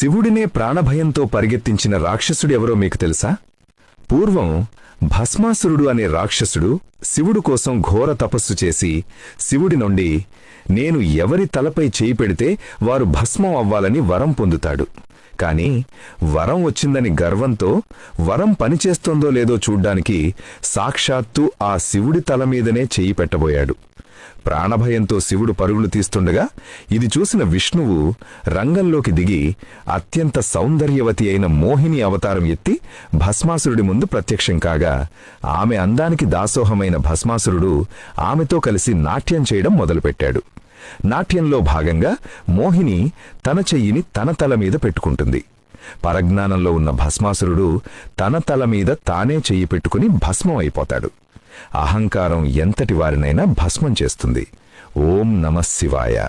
శివుడినే ప్రాణభయంతో పరిగెత్తించిన రాక్షసుడెవరో మీకు తెలుసా? పూర్వం భస్మాసురుడు అనే రాక్షసుడు శివుడు కోసం ఘోర తపస్సు చేసి శివుడి నుండి నేను ఎవరి తలపై చేయి పెడితే వారు భస్మం అవ్వాలని వరం పొందుతాడు. కాని వరం వచ్చిందని గర్వంతో వరం పనిచేస్తోందో లేదో చూడ్డానికి సాక్షాత్తు ఆ శివుడి తల మీదనే చెయ్యి పెట్టబోయాడు. ప్రాణభయంతో శివుడు పరుగులు తీస్తుండగా ఇది చూసిన విష్ణువు రంగంలోకి దిగి అత్యంత సౌందర్యవతి అయిన మోహిని అవతారం ఎత్తి భస్మాసురుడి ముందు ప్రత్యక్షం కాగా ఆమె అందానికి దాసోహమైన భస్మాసురుడు ఆమెతో కలిసి నాట్యం చేయడం మొదలుపెట్టాడు. నాట్యంలో భాగంగా మోహిని తన చెయ్యిని తన తల మీద పెట్టుకుంటుంది. పరజ్ఞానంలో ఉన్న భస్మాసురుడు తన తల మీద తానే చెయ్యి పెట్టుకుని భస్మం అయిపోతాడు. అహంకారం ఎంతటి వారినైనా భస్మం చేస్తుంది. ఓం నమః శివాయ.